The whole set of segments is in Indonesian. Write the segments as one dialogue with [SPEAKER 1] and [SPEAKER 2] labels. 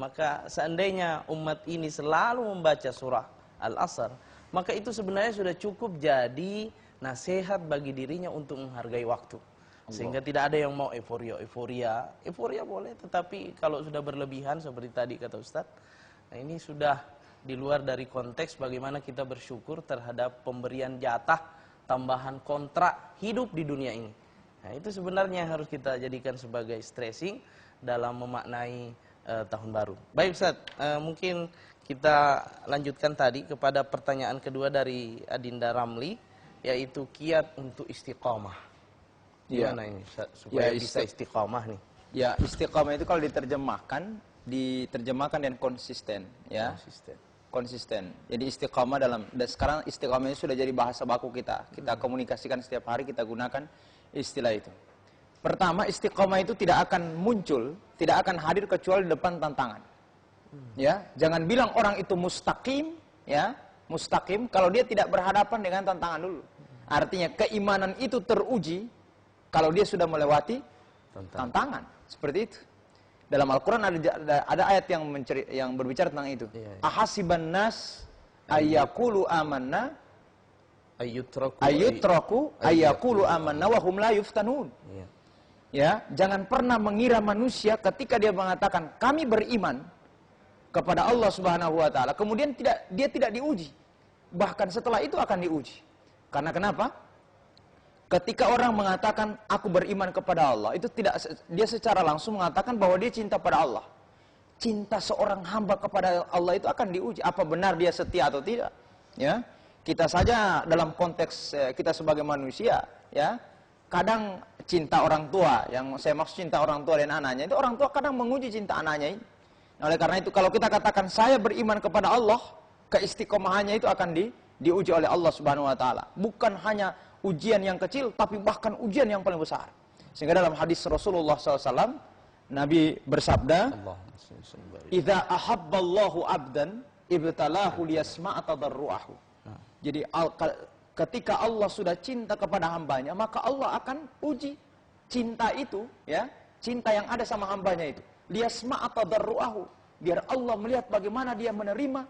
[SPEAKER 1] Maka seandainya umat ini selalu membaca surah Al-Asr, maka itu sebenarnya sudah cukup jadi nasihat bagi dirinya untuk menghargai waktu. Sehingga tidak ada yang mau euforia. Euforia boleh, tetapi kalau sudah berlebihan seperti tadi kata Ustadz, nah ini sudah di luar dari konteks bagaimana kita bersyukur terhadap pemberian jatah tambahan kontrak hidup di dunia ini. Nah, itu sebenarnya yang harus kita jadikan sebagai stressing dalam memaknai tahun baru. Baik Ustaz, mungkin kita lanjutkan tadi kepada pertanyaan kedua dari Adinda Ramli, yaitu kiat untuk istiqomah. Gimana ini Ustaz, supaya bisa istiqomah nih?
[SPEAKER 2] Ya, istiqomah itu kalau diterjemahkan dengan konsisten, ya. Konsisten. Jadi istiqomah sekarang istiqomah ini sudah jadi bahasa baku kita. Kita komunikasikan setiap hari, kita gunakan istilah itu. Pertama, istiqomah itu tidak akan muncul, tidak akan hadir kecuali di depan tantangan. Ya, jangan bilang orang itu mustaqim, ya, mustaqim kalau dia tidak berhadapan dengan tantangan dulu. Artinya keimanan itu teruji kalau dia sudah melewati tantangan. Seperti itu. Dalam Al-Quran ada ayat yang berbicara tentang itu. Ahasiban nas ayyaqulu amanna ayyutraku ayyaqulu amanna wa hum la yuftanun. Ya, jangan pernah mengira manusia ketika dia mengatakan kami beriman kepada Allah Subhanahu wa taala, kemudian dia tidak diuji. Bahkan setelah itu akan diuji. Karena kenapa? Ketika orang mengatakan aku beriman kepada Allah, itu dia secara langsung mengatakan bahwa dia cinta pada Allah. Cinta seorang hamba kepada Allah itu akan diuji, apa benar dia setia atau tidak. Ya, kita saja dalam konteks kita sebagai manusia, ya, kadang cinta orang tua, yang saya maksud cinta orang tua dan anaknya, itu orang tua kadang menguji cinta anaknya ini. Nah, oleh karena itu kalau kita katakan saya beriman kepada Allah, keistiqomahannya itu akan diuji oleh Allah Subhanahu wa taala. Bukan hanya ujian yang kecil, tapi bahkan ujian yang paling besar. Sehingga dalam hadis Rasulullah SAW, Nabi bersabda, "Idza ahabballahu abdan, ibtalahu liyasma'a tadarruahu." Jadi ketika Allah sudah cinta kepada hambanya, maka Allah akan uji cinta itu, ya, cinta yang ada sama hambanya itu. Liyasma'a tadarruahu, biar Allah melihat bagaimana dia menerima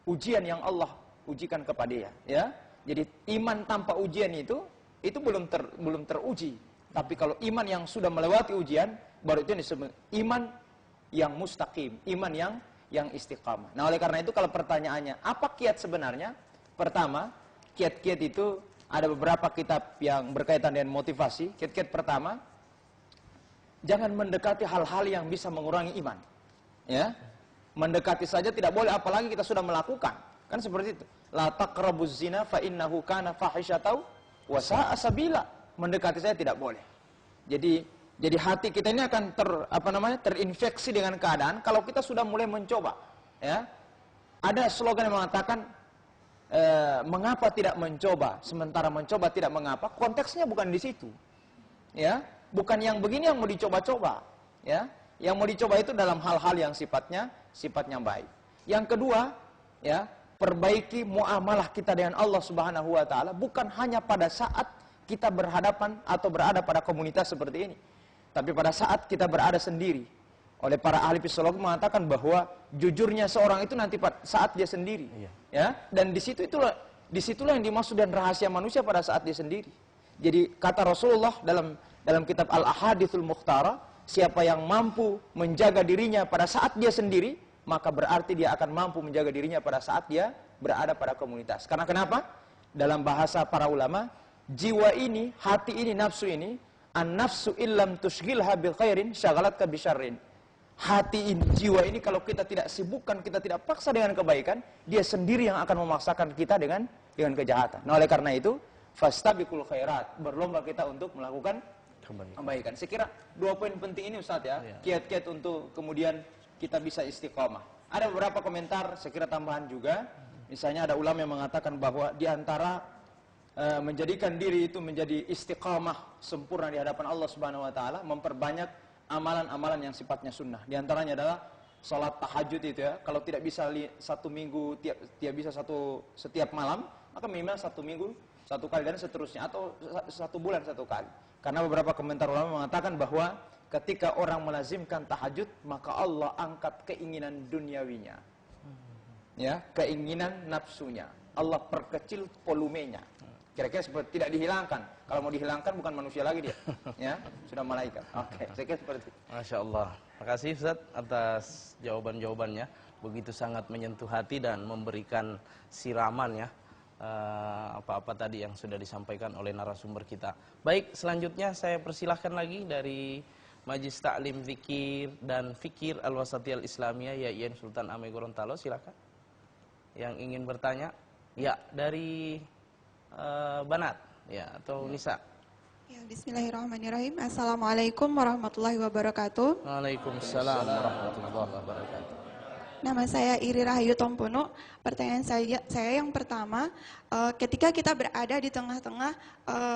[SPEAKER 2] ujian yang Allah ujikan kepada dia, ya. Jadi iman tanpa ujian itu belum teruji. Tapi kalau iman yang sudah melewati ujian, baru itu disebut iman yang mustaqim, iman yang istiqamah. Nah, oleh karena itu kalau pertanyaannya, apa kiat sebenarnya? Pertama, kiat-kiat itu ada beberapa kitab yang berkaitan dengan motivasi. Kiat-kiat pertama, jangan mendekati hal-hal yang bisa mengurangi iman. Ya. Mendekati saja tidak boleh, apalagi kita sudah melakukan. Kan seperti itu. La taqrabuz zina fa innahu kana fahisyatan wa sa'a sabila. Mendekati saya tidak boleh. Jadi hati kita ini akan terinfeksi dengan keadaan kalau kita sudah mulai mencoba, ya. Ada slogan yang mengatakan mengapa tidak mencoba sementara mencoba tidak mengapa. Konteksnya bukan di situ. Ya, bukan yang begini yang mau dicoba-coba, ya. Yang mau dicoba itu dalam hal-hal yang sifatnya baik. Yang kedua, ya, perbaiki muamalah kita dengan Allah Subhanahu wa taala bukan hanya pada saat kita berhadapan atau berada pada komunitas seperti ini, tapi pada saat kita berada sendiri. Oleh para ahli psikologi mengatakan bahwa jujurnya seorang itu nanti saat dia sendiri, ya. Dan disitulah yang dimaksud dan rahasia manusia pada saat dia sendiri. Jadi kata Rasulullah dalam kitab Al-Ahadithul Mukhtara, siapa yang mampu menjaga dirinya pada saat dia sendiri, maka berarti dia akan mampu menjaga dirinya pada saat dia berada pada komunitas. Karena kenapa? Dalam bahasa para ulama, jiwa ini, hati ini, nafsu ini, an-nafsu illam tushghilha bil khairin syagalatka bi syarrin. Hati ini, jiwa ini kalau kita tidak sibukkan, kita tidak paksa dengan kebaikan, dia sendiri yang akan memaksakan kita dengan kejahatan. Nah, oleh karena itu, fastabiqul khairat, berlomba kita untuk melakukan kebaikan. Saya kira 2 poin penting ini Ustaz, ya. Kiat-kiat untuk kemudian kita bisa istiqomah. Ada beberapa komentar, saya kira tambahan juga. Misalnya ada ulama yang mengatakan bahwa di antara menjadikan diri itu menjadi istiqomah sempurna di hadapan Allah Subhanahu wa taala, memperbanyak amalan-amalan yang sifatnya sunnah. Di antaranya adalah salat tahajud itu, ya. Kalau tidak bisa satu minggu setiap malam, maka minimal 1 minggu 1 kali dan seterusnya, atau 1 bulan 1 kali. Karena beberapa komentar ulama mengatakan bahwa ketika orang melazimkan tahajud, maka Allah angkat keinginan duniawinya. Ya, keinginan nafsunya. Allah perkecil volumenya. Kira-kira seperti tidak dihilangkan. Kalau mau dihilangkan bukan manusia lagi dia. Ya, sudah malaikat. Oke, saya kira seperti itu.
[SPEAKER 1] Masya Allah. Terima kasih Ustaz atas jawaban-jawabannya. Begitu sangat menyentuh hati dan memberikan siraman ya. Apa-apa tadi yang sudah disampaikan oleh narasumber kita. Baik, selanjutnya saya persilahkan lagi dari Majlis Ta'lim Zikir dan Fikir Al-Wasatiyah Al-Islamiyah YAIN Sultan Ame Gorontalo, silakan. Yang ingin bertanya? Ya, dari Banat ya atau Nisa.
[SPEAKER 3] Ya, bismillahirrahmanirrahim. Assalamualaikum warahmatullahi wabarakatuh.
[SPEAKER 1] Waalaikumsalam warahmatullahi wabarakatuh.
[SPEAKER 3] Nama saya Iri Rahayu Tompono. Pertanyaan saya yang pertama, ketika kita berada di tengah-tengah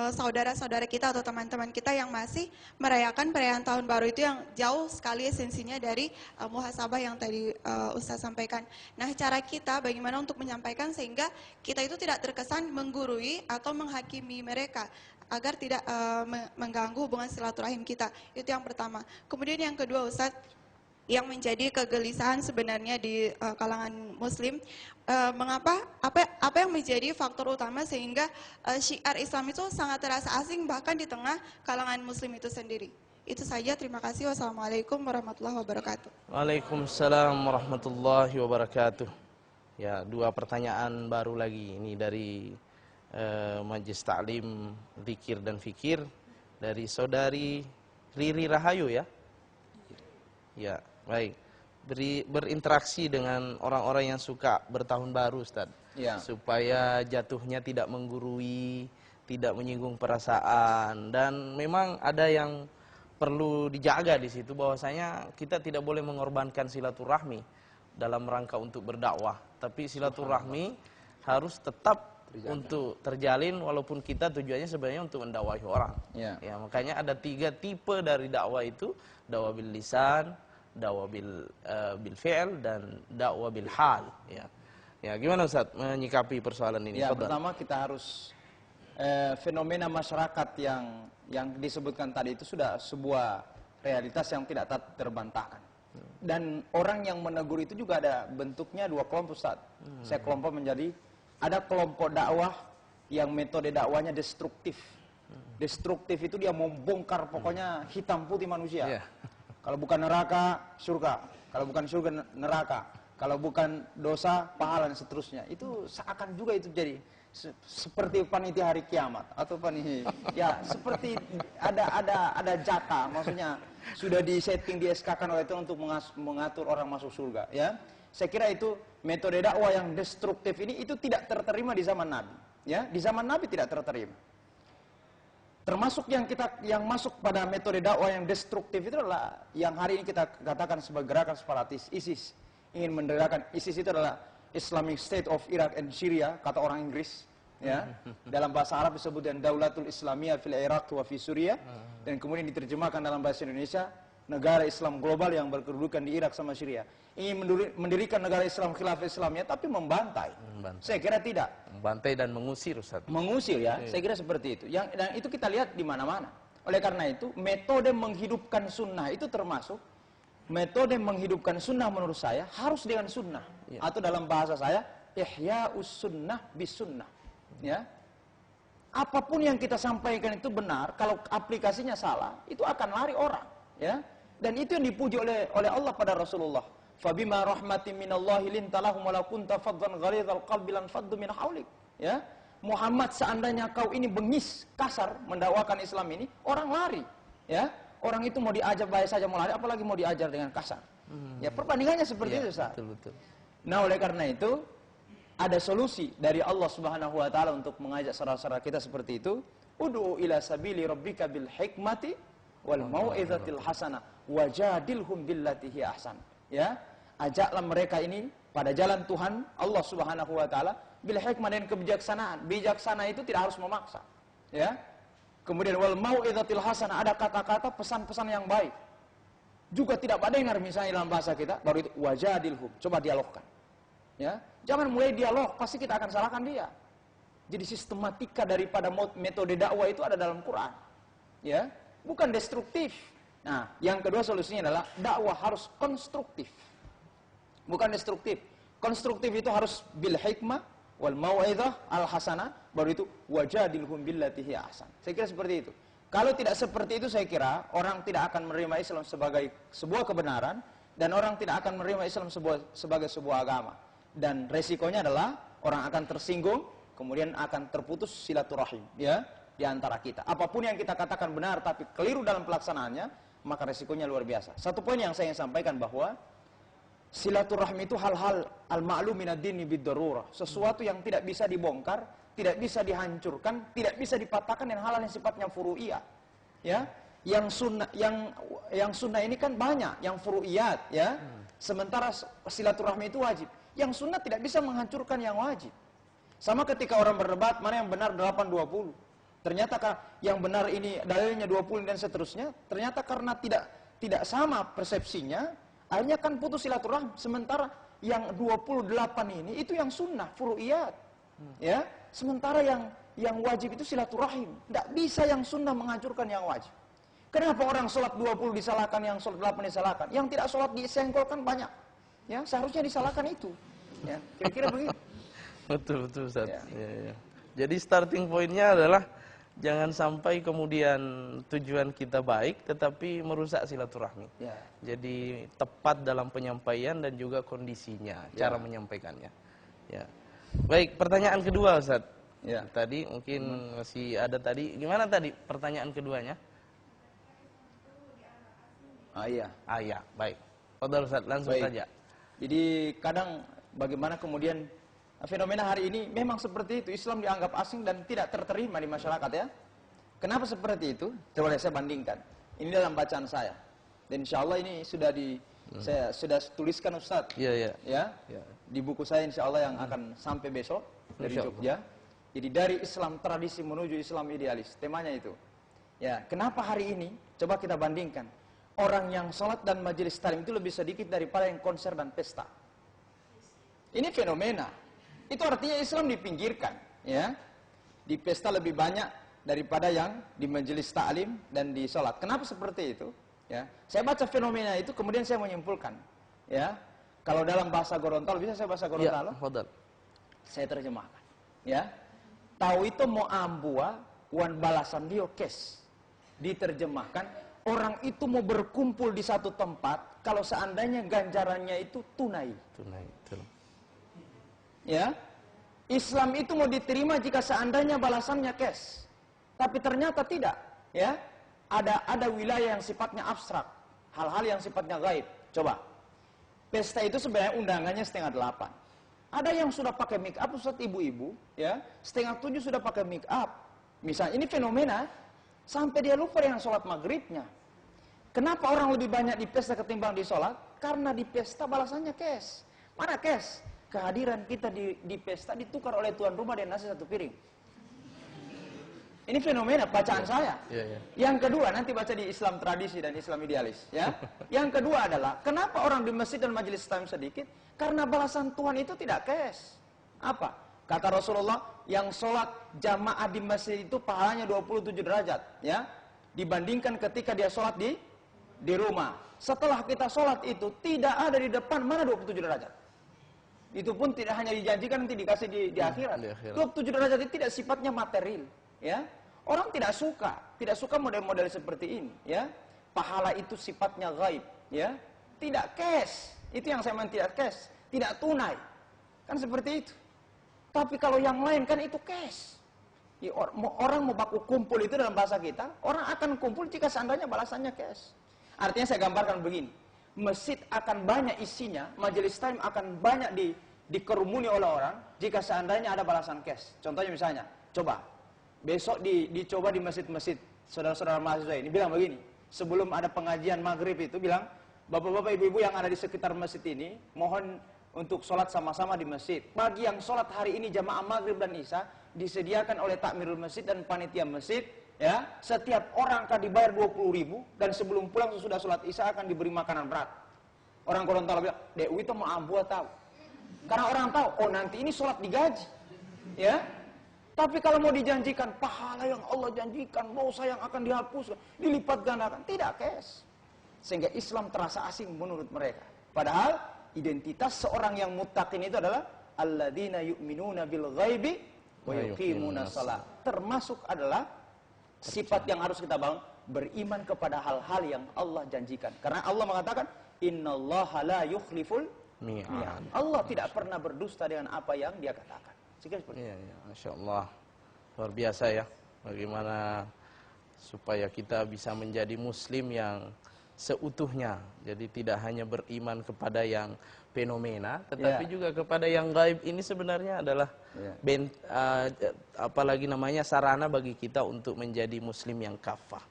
[SPEAKER 3] saudara-saudara kita atau teman-teman kita yang masih merayakan perayaan tahun baru itu yang jauh sekali esensinya dari muhasabah yang tadi Ustaz sampaikan. Nah, cara kita bagaimana untuk menyampaikan sehingga kita itu tidak terkesan menggurui atau menghakimi mereka agar tidak mengganggu hubungan silaturahim kita. Itu yang pertama. Kemudian yang kedua, Ustaz, yang menjadi kegelisahan sebenarnya di kalangan muslim, mengapa apa yang menjadi faktor utama sehingga syiar Islam itu sangat terasa asing bahkan di tengah kalangan muslim itu sendiri. Itu saja, terima kasih. Wassalamualaikum warahmatullahi wabarakatuh.
[SPEAKER 1] Waalaikumsalam warahmatullahi wabarakatuh. Ya, dua pertanyaan baru lagi ini dari Majlis Ta'lim Zikir dan Fikir dari saudari Riri Rahayu ya. Ya, baik. Berinteraksi dengan orang-orang yang suka bertahun baru, Ustaz.
[SPEAKER 2] Ya.
[SPEAKER 1] Supaya jatuhnya tidak menggurui, tidak menyinggung perasaan, dan memang ada yang perlu dijaga di situ bahwasanya kita tidak boleh mengorbankan silaturahmi dalam rangka untuk berdakwah, tapi silaturahmi harus tetap untuk terjalin walaupun kita tujuannya sebenarnya untuk mendakwahi orang.
[SPEAKER 2] Ya.
[SPEAKER 1] Ya, makanya ada 3 tipe dari dakwah itu, dakwah bil lisan, dakwah bil fi'l, dan dakwah bil hal. Ya. Ya, gimana Ustaz menyikapi persoalan ini?
[SPEAKER 2] Ya,
[SPEAKER 1] Fadal.
[SPEAKER 2] pertama kita harus fenomena masyarakat yang disebutkan tadi itu sudah sebuah realitas yang tidak terbantahkan. Dan orang yang menegur itu juga ada bentuknya 2 kelompok, Ustaz. Saya kelompok menjadi ada kelompok dakwah yang metode dakwahnya destruktif. Destruktif itu dia membongkar pokoknya hitam putih manusia.
[SPEAKER 1] Yeah.
[SPEAKER 2] Kalau bukan neraka, surga. Kalau bukan surga, neraka. Kalau bukan dosa, pahala dan seterusnya. Itu seakan juga itu jadi seperti panitia hari kiamat atau panitia ya seperti ada jatah, maksudnya sudah disetting, di SK-kan oleh Tuhan untuk mengatur orang masuk surga, ya. Saya kira itu metode dakwah yang destruktif ini itu tidak terterima di zaman Nabi, ya. Di zaman Nabi tidak terterima. Termasuk yang masuk pada metode dakwah yang destruktif itu adalah yang hari ini kita katakan sebagai gerakan separatis ISIS. Ingin mendirikan ISIS itu adalah Islamic State of Iraq and Syria, kata orang Inggris, ya. Dalam bahasa Arab disebut dengan Daulatul Islamiyah fil Iraq wa fi Suriah, dan kemudian diterjemahkan dalam bahasa Indonesia negara Islam global yang berkedudukan di Irak sama Syria. Ingin mendirikan negara Islam khilafah Islamiyah tapi membantai. Saya kira tidak.
[SPEAKER 1] Membantai dan mengusir, Ustaz.
[SPEAKER 2] Mengusir, ya. Saya kira seperti itu. Dan itu kita lihat di mana-mana. Oleh karena itu, metode menghidupkan sunnah itu termasuk metode menghidupkan sunnah menurut saya harus dengan sunnah. Ya. Atau dalam bahasa saya, ihya'us sunnah bis sunnah. Ya. Apapun yang kita sampaikan itu benar, kalau aplikasinya salah, itu akan lari orang. Ya. Dan itu yang dipuji oleh Allah pada Rasulullah. Fabima rahmatin minallahi lintalahum wa la kunta faddan ghalidhal qalbi lan faddu min haulik. Ya. Muhammad, seandainya kau ini bengis, kasar mendakwakan Islam ini, orang lari. Ya. Orang itu mau diajar baik saja mau lari, apalagi mau diajar dengan kasar. Ya, perbandingannya seperti itu, Ustaz.
[SPEAKER 1] Betul.
[SPEAKER 2] Nah, oleh karena itu ada solusi dari Allah Subhanahu wa taala untuk mengajak saudara-saudara kita seperti itu. Ud'u ila sabili rabbika bil hikmati wal mau'izatil hasanah wajadilhum billati hi ahsan. Ya, ajaklah mereka ini pada jalan Tuhan Allah Subhanahu wa taala bil hikmah, dan kebijaksanaan. Bijaksana itu tidak harus memaksa. Ya. Kemudian wal mau'izatil hasanah, ada kata-kata pesan-pesan yang baik. Juga tidak dengar misalnya dalam bahasa kita, baru itu wajadilhum, coba dialogkan. Ya, jangan mulai dialog, pasti kita akan salahkan dia. Jadi sistematika daripada metode dakwah itu ada dalam Quran. Ya, bukan destruktif. Nah, yang kedua solusinya adalah dakwah harus konstruktif. Bukan destruktif. Konstruktif itu harus bil hikmah wal mau'izah al hasanah, baru itu wajadilhum billati hiya ahsan. Saya kira seperti itu. Kalau tidak seperti itu, saya kira orang tidak akan menerima Islam sebagai sebuah kebenaran, dan orang tidak akan menerima Islam sebagai sebuah agama. Dan resikonya adalah orang akan tersinggung, kemudian akan terputus silaturahim, ya, di antara kita. Apapun yang kita katakan benar tapi keliru dalam pelaksanaannya, maka resikonya luar biasa. Satu poin yang saya ingin sampaikan bahwa silaturahmi itu hal-hal al-ma'lum minad dini bid-darurah, sesuatu yang tidak bisa dibongkar, tidak bisa dihancurkan, tidak bisa dipatahkan, dan hal-hal yang sifatnya furu'iyah. Ya, yang sunnah ini kan banyak, yang furu'iyat, ya. Sementara silaturahmi itu wajib. Yang sunnah tidak bisa menghancurkan yang wajib. Sama ketika orang berdebat mana yang benar 8-20. Ternyata yang benar ini dalilnya 20 dan seterusnya, ternyata karena tidak sama persepsinya, akhirnya kan putus silaturahmi. Sementara yang 28 ini itu yang sunnah, furu'iyat. Ya, sementara yang wajib itu silaturahim. Tidak bisa yang sunnah menghancurkan yang wajib. Kenapa orang sholat 20 disalahkan, yang sholat 8 disalahkan? Yang tidak sholat disengkolkan banyak. Ya, seharusnya disalahkan itu. Ya, kira-kira begitu.
[SPEAKER 1] Betul Ustaz.
[SPEAKER 2] Ya.
[SPEAKER 1] Ya. Jadi starting pointnya adalah jangan sampai kemudian tujuan kita baik tetapi merusak silaturahmi.
[SPEAKER 2] Ya.
[SPEAKER 1] Jadi tepat dalam penyampaian dan juga kondisinya, cara menyampaikannya. Ya. Baik, pertanyaan kedua Ustaz.
[SPEAKER 2] Ya.
[SPEAKER 1] Tadi mungkin masih ada tadi. Gimana tadi pertanyaan keduanya?
[SPEAKER 2] Iya.
[SPEAKER 1] Ya, baik. Fadhal Ustaz, langsung
[SPEAKER 2] Baik.
[SPEAKER 1] saja.
[SPEAKER 2] Jadi kadang bagaimana kemudian fenomena hari ini memang seperti itu. Islam dianggap asing dan tidak terterima di masyarakat, ya. Kenapa seperti itu? Coba saya bandingkan. Ini dalam bacaan saya. Dan insya Allah ini sudah saya sudah tuliskan Ustaz.
[SPEAKER 1] Iya.
[SPEAKER 2] Ya. Di buku saya insya Allah yang akan sampai besok dari Jogja. Jadi dari Islam tradisi menuju Islam idealis. Temanya itu. Ya, kenapa hari ini? Coba kita bandingkan. Orang yang sholat dan majelis taklim itu lebih sedikit daripada yang konser dan pesta. Ini fenomena. Itu artinya Islam dipinggirkan, ya. Di pesta lebih banyak daripada yang di majelis taklim dan di sholat. Kenapa seperti itu? Ya, saya baca fenomena itu, kemudian saya menyimpulkan, ya. Kalau dalam bahasa Gorontalo, bisa saya bahasa Gorontalo?
[SPEAKER 1] Ya, fadhal.
[SPEAKER 2] Saya terjemahkan, ya. Tahu itu mau ambua, wan balasan dia kes. Diterjemahkan, orang itu mau berkumpul di satu tempat kalau seandainya ganjarannya itu tunai.
[SPEAKER 1] Tunai, betul.
[SPEAKER 2] Ya, Islam itu mau diterima jika seandainya balasannya cash. Tapi ternyata tidak. Ya, ada wilayah yang sifatnya abstrak, hal-hal yang sifatnya gaib. Coba, pesta itu sebenarnya undangannya 6:30. Ada yang sudah pakai make up, Ustaz, ibu-ibu, ya, 6:30 sudah pakai make up. Misalnya, ini fenomena. Sampai dia lupa dengan sholat maghribnya. Kenapa orang lebih banyak di pesta ketimbang di sholat? Karena di pesta balasannya cash. Mana cash? Kehadiran kita di pesta ditukar oleh tuan rumah dan nasi 1 piring. Ini fenomena bacaan saya.
[SPEAKER 1] Ya.
[SPEAKER 2] Yang kedua, nanti baca di Islam tradisi dan Islam idealis. Ya. Yang kedua adalah, kenapa orang di masjid dan majelis taklim sedikit? Karena balasan Tuhan itu tidak cash. Apa? Kata Rasulullah, yang sholat jamaah di masjid itu pahalanya 27 derajat, ya, dibandingkan ketika dia sholat di rumah. Setelah kita sholat itu tidak ada di depan, mana 27 derajat. Itu pun tidak hanya dijanjikan, nanti dikasih di akhirat. 27 derajat itu tidak sifatnya material, ya. Orang tidak suka model-model seperti ini, ya. Pahala itu sifatnya gaib, ya. Tidak cash. Itu yang saya maksud, tidak cash, tidak tunai. Kan seperti itu. Tapi kalau yang lain kan itu cash. Orang mau baku kumpul itu dalam bahasa kita, orang akan kumpul jika seandainya balasannya cash. Artinya saya gambarkan begini, masjid akan banyak isinya, majelis taklim akan banyak dikerumuni oleh orang jika seandainya ada balasan cash. Contohnya misalnya, coba besok dicoba di masjid-masjid saudara-saudara mahasiswa ini bilang begini, sebelum ada pengajian maghrib itu bilang, bapak-bapak ibu-ibu yang ada di sekitar masjid ini, mohon untuk sholat sama-sama di masjid. Bagi yang sholat hari ini jamaah maghrib dan isya, disediakan oleh takmirul masjid dan panitia masjid, ya, setiap orang akan dibayar 20.000 dan sebelum pulang sesudah sholat isya akan diberi makanan berat. Orang Gorontalo bilang, Dewi itu mau ambuah tahu. Karena orang tahu, oh nanti ini sholat digaji, ya. Tapi kalau mau dijanjikan pahala yang Allah janjikan, dosa yang akan dihapuskan, dilipat gandakan, tidak cash. sehingga Islam terasa asing menurut mereka. Padahal identitas seorang yang muttaqin itu adalah alladzina yu'minuna bil ghaibi wa yuqimuna shalah. Termasuk adalah sifat yang harus kita bangun, beriman kepada hal-hal yang Allah janjikan. Karena Allah mengatakan innallaha la yukhliful mi'ad. Allah tidak pernah berdusta dengan apa yang Dia katakan.
[SPEAKER 1] Iya, ya, Masya Allah. Luar biasa ya. Bagaimana supaya kita bisa menjadi muslim yang seutuhnya. Jadi tidak hanya beriman kepada yang fenomena, tetapi juga kepada yang gaib. Ini sebenarnya adalah apalagi namanya sarana bagi kita untuk menjadi muslim yang kafah.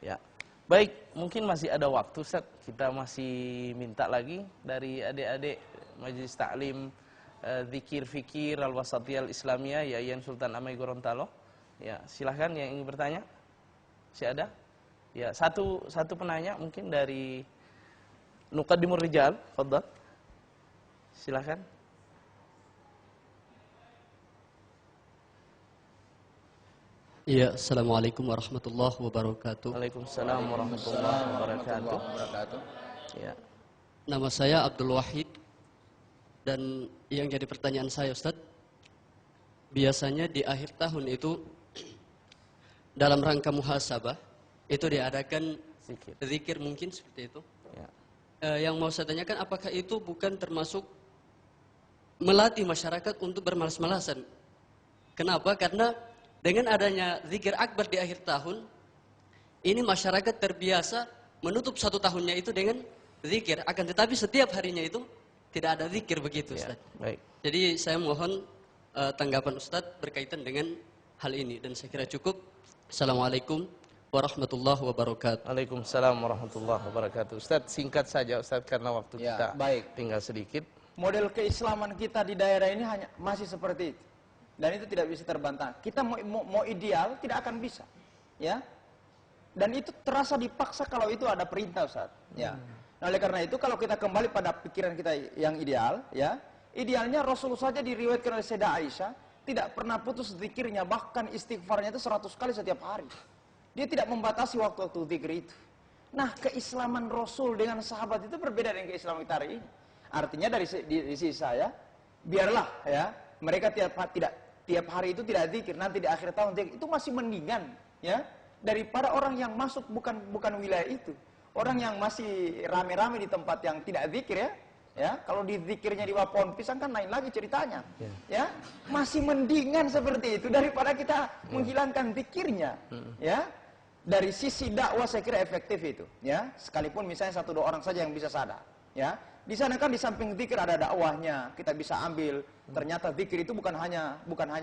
[SPEAKER 1] Ya. Baik, mungkin masih ada waktu, Ustaz. Kita masih minta lagi dari adik-adik Majelis Taklim Zikir Fikir Al-Wasatiyah Al-Islamiyah Yayan Sultan Amai Gorontalo. Ya, silahkan yang ingin bertanya. Masih ada? Ya, satu penanya mungkin dari Nuqaddimur Rijal, fadhal. Silahkan.
[SPEAKER 4] Iya, Assalamualaikum warahmatullahi wabarakatuh.
[SPEAKER 1] Waalaikumsalam warahmatullahi wabarakatuh. Ya.
[SPEAKER 4] Nama saya Abdul Wahid. Dan yang jadi pertanyaan saya, Ustaz, biasanya di akhir tahun itu dalam rangka muhasabah itu diadakan zikir mungkin seperti itu.
[SPEAKER 1] Ya.
[SPEAKER 4] Yang mau saya tanyakan, apakah itu bukan termasuk melatih masyarakat untuk bermalas-malasan? Kenapa? Karena dengan adanya zikir akbar di akhir tahun, ini masyarakat terbiasa menutup satu tahunnya itu dengan zikir. Akan tetapi setiap harinya itu tidak ada zikir begitu, Ustaz.
[SPEAKER 1] Ya, baik.
[SPEAKER 4] Jadi saya mohon tanggapan Ustaz berkaitan dengan hal ini. Dan saya kira cukup. Assalamualaikum warahmatullahi wabarakatuh.
[SPEAKER 1] Waalaikumsalam warahmatullahi wabarakatuh. Ustaz, singkat saja Ustaz karena waktu kita tinggal sedikit.
[SPEAKER 2] Model keislaman kita di daerah ini hanya masih seperti itu. Dan itu tidak bisa terbantah. Kita mau ideal tidak akan bisa. Ya. Dan itu terasa dipaksa kalau itu ada perintah, Ustaz. Ya. Nah, oleh karena itu kalau kita kembali pada pikiran kita yang ideal, ya, idealnya Rasul saja diriwayatkan oleh Sayyidah Aisyah tidak pernah putus zikirnya, bahkan istighfarnya itu 100 kali setiap hari. Dia tidak membatasi waktu-waktu zikir itu. Nah, keislaman Rasul dengan sahabat itu berbeda dengan keislaman kita hari ini. Artinya dari sisi saya, biarlah ya mereka tiap hari itu tidak zikir, nanti di akhir tahun zikir, itu masih mendingan ya daripada orang yang masuk bukan wilayah itu. Orang yang masih rame-rame di tempat yang tidak zikir ya, kalau di zikirnya di bawah pohon pisang kan lain lagi ceritanya, ya, masih mendingan seperti itu daripada kita menghilangkan zikirnya, ya. Dari sisi dakwah saya kira efektif itu, ya. Sekalipun misalnya 1-2 orang saja yang bisa sadar, ya. Di sana kan di samping zikir ada dakwahnya, kita bisa ambil. Ternyata zikir itu bukan hanya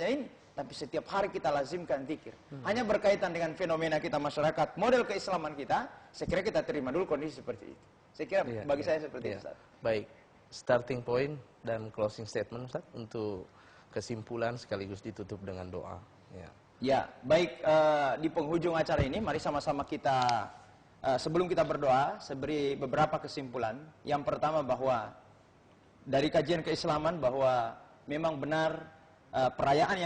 [SPEAKER 2] ini, tapi setiap hari kita lazimkan zikir. Hanya berkaitan dengan fenomena kita masyarakat, model keislaman kita, saya kira kita terima dulu kondisi seperti itu. Saya kira bagi saya seperti itu, Ustaz.
[SPEAKER 1] Baik, starting point dan closing statement, Ustaz, untuk kesimpulan sekaligus ditutup dengan doa.
[SPEAKER 2] Ya, baik, di penghujung acara ini, mari sama-sama kita, sebelum kita berdoa, saya beri beberapa kesimpulan. Yang pertama bahwa, dari kajian keislaman bahwa memang benar, perayaan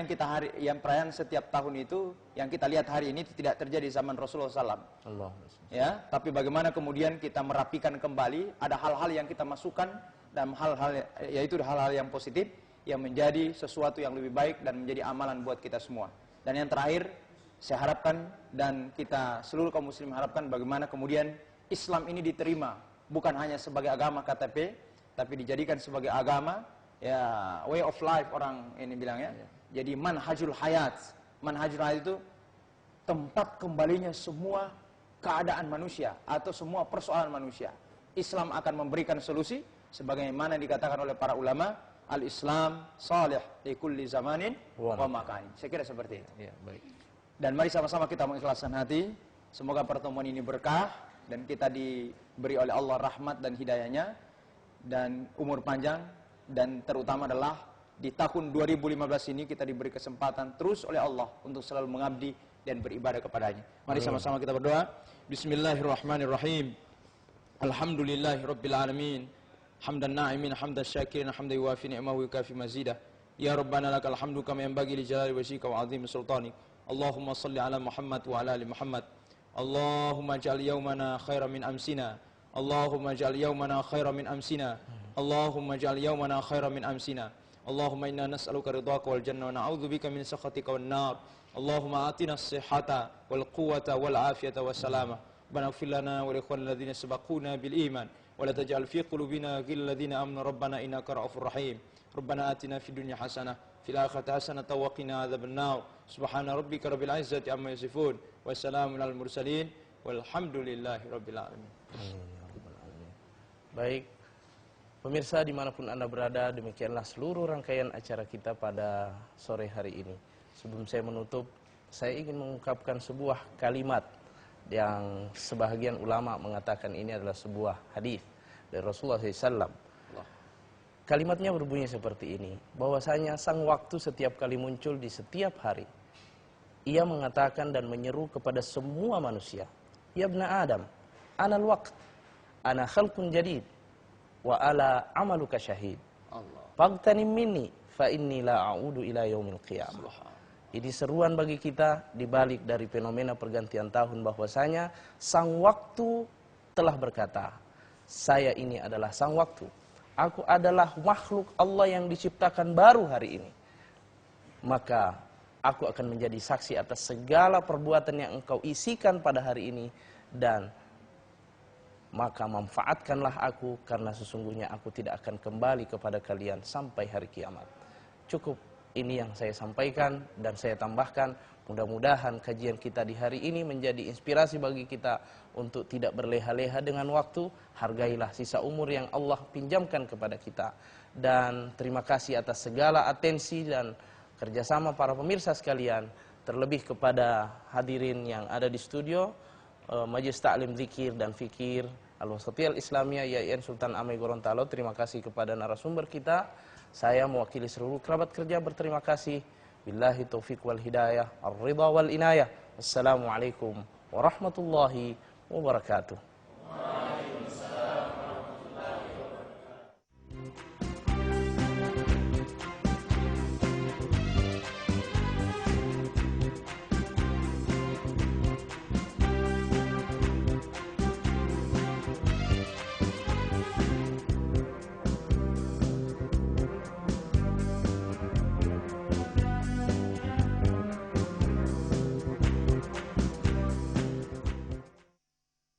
[SPEAKER 2] perayaan setiap tahun itu yang kita lihat hari ini tidak terjadi zaman Rasulullah SAW. Ya, tapi bagaimana kemudian kita merapikan kembali, ada hal-hal yang kita masukkan dan yaitu hal-hal yang positif yang menjadi sesuatu yang lebih baik dan menjadi amalan buat kita semua. Dan yang terakhir, saya harapkan dan kita seluruh kaum muslim harapkan bagaimana kemudian Islam ini diterima bukan hanya sebagai agama KTP, tapi dijadikan sebagai agama, ya, way of life orang ini bilangnya. Jadi manhajul hayat. Manhajul hayat itu tempat kembalinya semua keadaan manusia atau semua persoalan manusia. Islam akan memberikan solusi sebagaimana dikatakan oleh para ulama, al-Islam salih li kulli zamanin wa makanin. Saya kira seperti itu.
[SPEAKER 1] Ya, baik.
[SPEAKER 2] Dan mari sama-sama kita mengikhlaskan hati. Semoga pertemuan ini berkah dan kita diberi oleh Allah rahmat dan hidayahnya dan umur panjang. Dan terutama adalah di tahun 2015 ini kita diberi kesempatan terus oleh Allah untuk selalu mengabdi dan beribadah kepadanya. Mari sama-sama kita berdoa. Bismillahirrahmanirrahim. Alhamdulillahirabbil alamin. Hamdan na'imin, hamdan syakirin, hamdan yuwafi ni'mahu wa yukafi mazidah. Ya Rabbana lakal hamdu kama yanbaghi li jalali wajhika wa 'azimi sultanik. Allahumma salli ala Muhammad wa ala ali Muhammad. Allahumma ij'al yawmana khairan min amsina Allahumma ij'al yawmana khairan min amsina. Allahumma ij'al yawmana khairan min amsina. Allahumma inna nas'aluka ridhaka wal jannah wa na'udzubika min sakhatika wan nar. Allahumma atina as-sihhata wal quwwata wal afiyata was salamah. Rabbana ighfir lana wa li ikhwanina alladhina sabaquna bil iman wa la taj'al fi qulubina ghillan ladzina amanu rabbana innaka ra'ufur rahim. Rabbana atina fid dunya hasanah fil akhirati hasanatan wa qina adzabannar. Subhana rabbika rabbil izzati amma yasifun wa salamun alal mursalin walhamdulillahi rabbil alamin.
[SPEAKER 1] Baik, pemirsa dimanapun Anda berada, demikianlah seluruh rangkaian acara kita pada sore hari ini. Sebelum saya menutup, saya ingin mengungkapkan sebuah kalimat yang sebahagian ulama mengatakan ini adalah sebuah hadis dari Rasulullah SAW. Kalimatnya berbunyi seperti ini, bahwasanya sang waktu setiap kali muncul di setiap hari. Ia mengatakan dan menyeru kepada semua manusia, ya ibna Adam, anal waqt, ana khalqun jadid, wa ala amaluka syahid. Fagtanim minni, fa inni la a'udu ila yaumil qiyamah. Ini seruan bagi kita dibalik dari fenomena pergantian tahun, bahwasanya sang waktu telah berkata, saya ini adalah sang waktu. Aku adalah makhluk Allah yang diciptakan baru hari ini. Maka aku akan menjadi saksi atas segala perbuatan yang engkau isikan pada hari ini. Dan maka manfaatkanlah aku, karena sesungguhnya aku tidak akan kembali kepada kalian sampai hari kiamat. Cukup ini yang saya sampaikan dan saya tambahkan. Mudah-mudahan kajian kita di hari ini menjadi inspirasi bagi kita untuk tidak berleha-leha dengan waktu. Hargailah sisa umur yang Allah pinjamkan kepada kita. Dan terima kasih atas segala atensi dan kerjasama para pemirsa sekalian. Terlebih kepada hadirin yang ada di studio, Majelis Ta'lim Zikir dan Fikir Al-Wasatiyah Al-Islamiyah YIN Sultan Amir Gorontalo. Terima kasih kepada narasumber kita. Saya mewakili seluruh kerabat kerja berterima kasih. Billahi taufiq wal hidayah, ar-ridha wal inayah. Wassalamualaikum warahmatullahi wabarakatuh.